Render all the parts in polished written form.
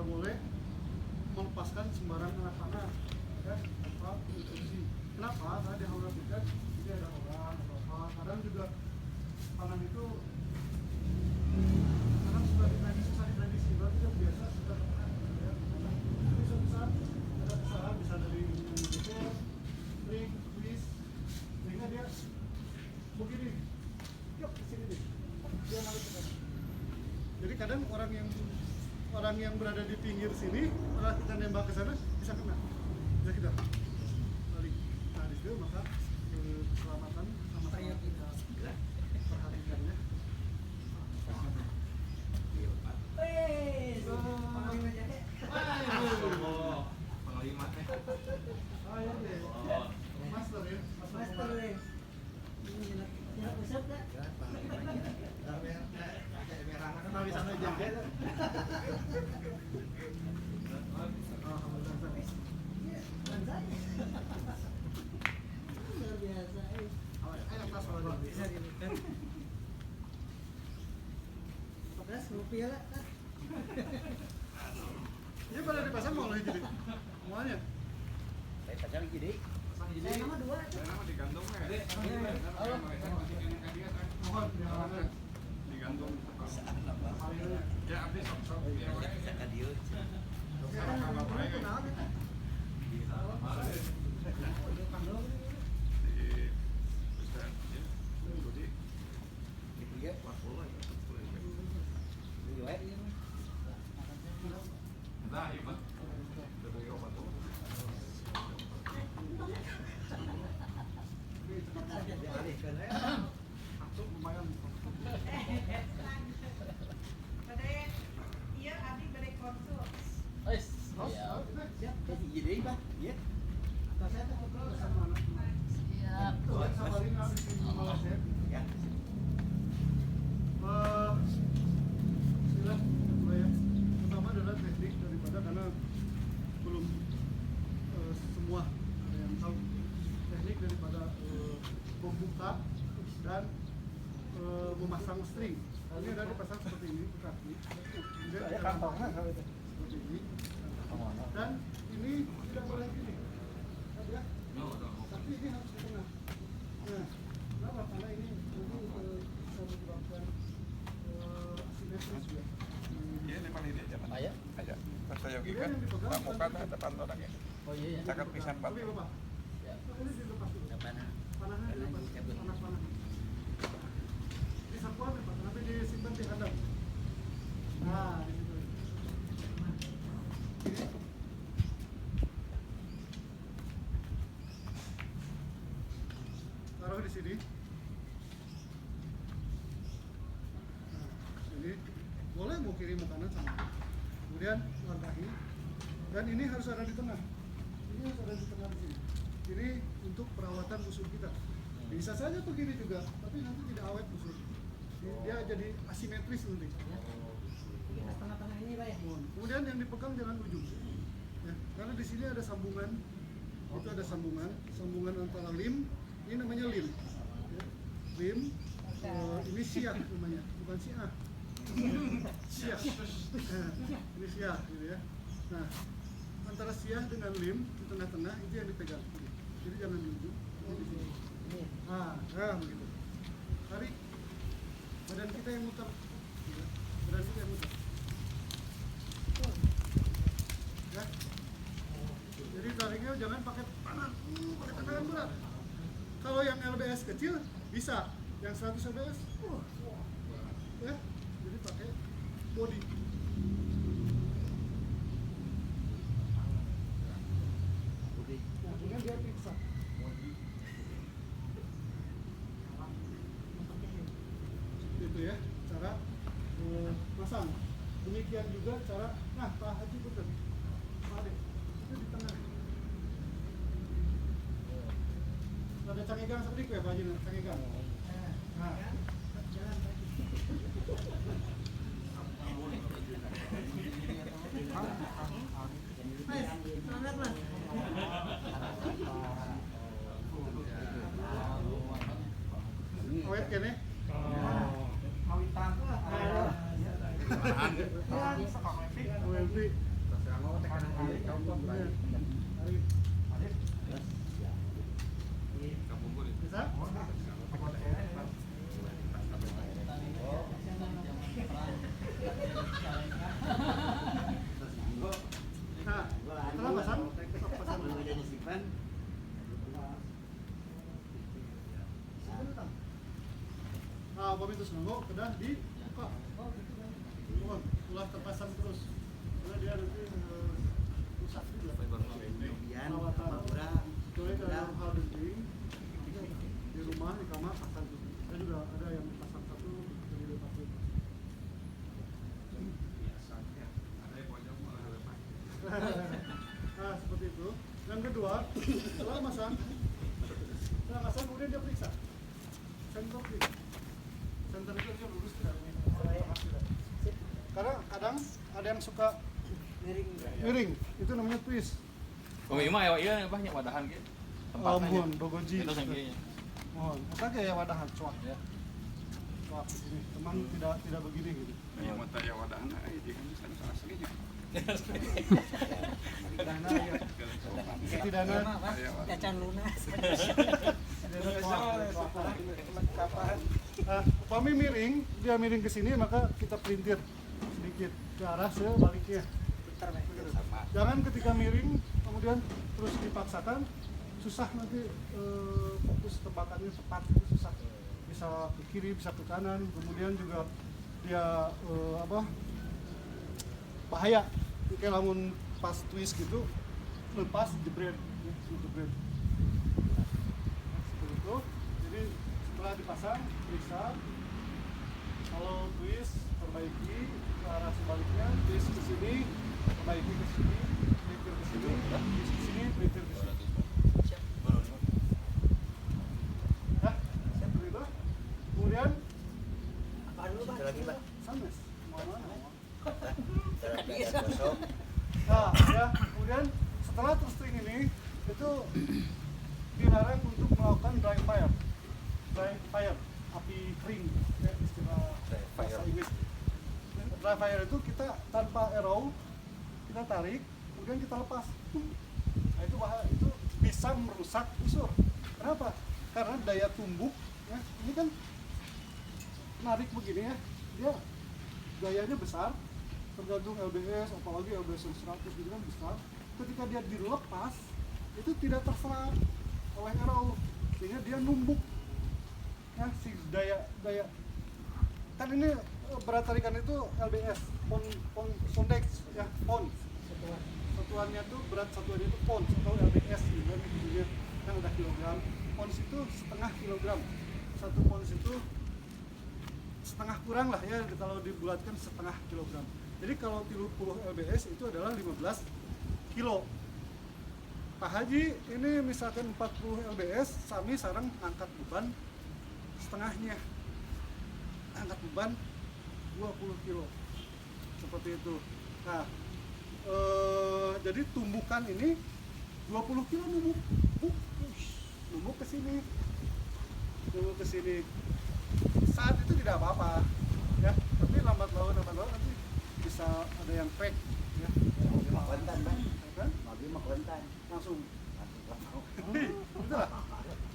nggak boleh melepaskan sembarang anak panah ya tanpa instruksi. Kenapa? Karena dikhawatirkan ini ada orang atau apa. Kadang juga panah itu karena sudah ditradisi baru tidak biasa sudah ya. Jadi suatu saat ada kesalahan bisa dari manajer, ring, twist, sehingga dia begini, yuk kesini deh, dia narik ke sana. Jadi kadang orang yang berada di pinggir sini, kalau kita nembak ke sana bisa kena. Ya kita balik. Nah di situ maka keselamatan sama-sama kita perhatikan ya. Penglima teh. Oh iya deh. Master ya. Master deh. Ya usap dah. Kenal di sana jaga. Luar biasa. Ayo pas kalau Bisa gini kan. 14 rupiah lah kan. Ini pada dipasang mau lagi jadi semuanya. Saya pasang lagi deh. Saya nama 2 aja. Saya nama digantung ya. Mohon jangan Digantung. akhirnya. Ya abis sok-sok ya we. Saya dia. Kan nama 2 itu naon eta? Di Ustaz ya. Jadi Itu ya. 40 ya. Ini wae ini. Nah, iya mah. Dari obat tuh. Dialihkan ya. Masuk lumayan. Bade, iya abdi bade konsul. Wes. Ya. Siap. Jadi deh, Pak. Ya. Atas saya tuh ngobrol Sama anak. Siap. Sabarin habis ini malah chef. Ya. Silah kedua ya. Pertama adalah teknik daripada karena belum semua ada yang tahu teknik daripada membuka dan memasang string. Ini ada dipasang seperti ini ke kaki. Kemudian kita seperti ini. Dan ini tidak boleh gini. Ya. Tapi ini harus di tengah. Nah, kenapa? Karena ini bisa menyebabkan asimetris juga. Iya, di mana dia jalan? Ayah. Aja. Pas saya yogi kan, pramuka teh depan orangnya. Oh iya ya. Cakap pisan Pak. Oke, Bapak. Ya. Ini dilepas dulu. Depan. Panahnya dilepas. Panas-panas. Disapuan ya, Pak. Nanti disimpan di hadap. Nah, di situ. Ini. Taruh di sini. Nah, sini. Boleh mau kiri mau kanan sama. Kemudian langkahi. Dan ini harus ada di tengah. Ini harus ada di tengah di sini. Ini untuk perawatan busur kita. Bisa saja begini juga, tapi nanti tidak awet busur. Dia jadi asimetris nanti. Di tengah-tengah ini, Pak ya. Kemudian yang dipegang jangan ujung. Ya, karena di sini ada sambungan. Itu ada sambungan antara lim. Ini namanya lim. Ya, lim. Ini siah namanya, bukan siah. Siah. Nah, ini siah, gitu ya. Nah, antara siah dengan lim di tengah-tengah itu yang dipegang. Jadi jangan di ujung. Ini di sini. Nah, begitu. Tarik. Badan kita yang muter. Ya, badan kita yang muter. Ya. Jadi tariknya jangan pakai tangan, pakai tangan berat. Kalau yang LBS kecil bisa, yang 100 LBS, ya. Jadi pakai body. Nah, kemudian dia periksa. Itu ya, cara masang. Demikian juga cara, nah Pak Haji betul. Pak Ade, itu di tengah. Ada cangegang sedikit ya Pak Haji, cangegang. Nah, Jalan Pak. Mas, semangat Mas. awet kene. Mawitan. OMV. Bisa? Nah, setelah pasang, pasang dulu. Nah, begitu senengok, kedah dibuka. Ulah terpasang terus. Karena dia nanti rusak juga. Perawatan. Kecuali dalam hal genting, di rumah, di kamar pasang tutup. Saya juga ada yang pasang satu, jadi lepas lepas. Nah, seperti itu. Yang kedua, setelah masang kemudian dia periksa sensor klik. Sensor itu dia lurus tidak? Karena kadang ada yang suka miring, itu namanya twist. Ima ya banyak wadahan gitu. Mohon dogoji. Itu sangkinya. Mohon. Kita kayak wadahan cuak ya. Cuak ini, teman tidak begini gitu. Ya mata ya wadahan ini kan salah aslinya. Dana ya. Dana. Cacan lunas. Upami miring, dia miring ke sini maka kita pelintir sedikit ke arah sebaliknya. Jangan ketika miring kemudian terus dipaksakan, susah nanti fokus tembakannya tepat, itu susah. Bisa ke kiri, bisa ke kanan, kemudian juga dia bahaya. Kayak lamun pas twist gitu, lepas jebret, jebret. Seperti itu. Jadi setelah dipasang, periksa. Kalau twist, perbaiki ke arah sebaliknya, twist ke sini, perbaiki ke sini, pelintir ke sini, twist ke sini, pelintir ke sini. Nah, seperti itu. Kemudian, sanes, mana? Nah, ya, kemudian setelah terstring ini itu dilarang untuk melakukan dry fire. Dry fire, api kering, ya, istilah bahasa Inggris. Dry fire itu kita tanpa arrow, kita tarik, kemudian kita lepas. Nah, itu bahaya, itu bisa merusak busur. Kenapa? Karena daya tumbuk, ya, ini kan narik begini ya, dia gayanya besar, tergantung LBS, apalagi LBS 100 gitu kan besar. Ketika dia dilepas, itu tidak terserap oleh arrow, sehingga dia numbuk. Ya, si daya kan ini berat tarikan itu LBS, pondex ya, pound. Satuannya tuh berat satuannya itu pound atau LBS gitu kan, yang udah kilogram. Pounds itu setengah kilogram. Satu pounds itu setengah kurang lah ya, kalau dibulatkan setengah kilogram. Jadi kalau 30 LBS itu adalah 15 kilo. Pak Haji ini misalkan 40 LBS, sami sarang angkat beban setengahnya. Angkat beban 20 kilo. Seperti itu. Nah, jadi tumbukan ini 20 kilo numbuk ke sini. Numbuk ke sini. Saat itu tidak apa-apa. Ya, tapi lambat laun nanti bisa ada yang crack ya. Kan? Langsung.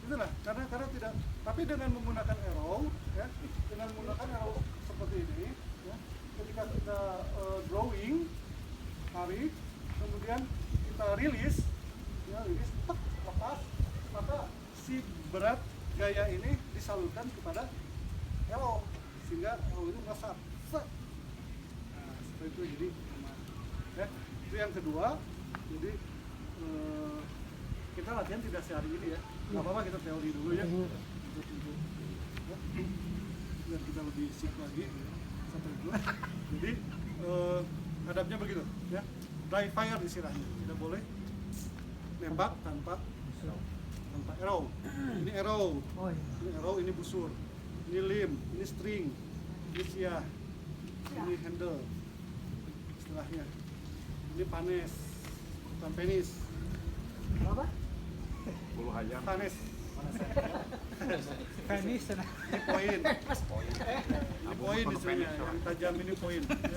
Itulah karena tidak, tapi dengan menggunakan arrow ya, dengan menggunakan arrow seperti ini ya, ketika kita drawing, tarik, kemudian kita rilis ya, tek, lepas, maka si berat gaya ini disalurkan kepada arrow sehingga arrow itu ngesat. Nah, seperti itu. Jadi ya, itu yang kedua. Jadi kita latihan tidak sehari ini ya, nggak apa-apa kita teori dulu ya, biar kita lebih sip lagi sampai itu. Jadi hadapnya begitu ya, dry fire istilahnya, tidak boleh nembak tanpa arrow. Ini arrow, ini busur, ini lim, ini string, ini siah, ini handle istilahnya, ini panes, bukan penis. Apa? Bulu ayam. Panes. Penis. Ini poin. Ini poin istilahnya, yang tajam ini poin. Ya.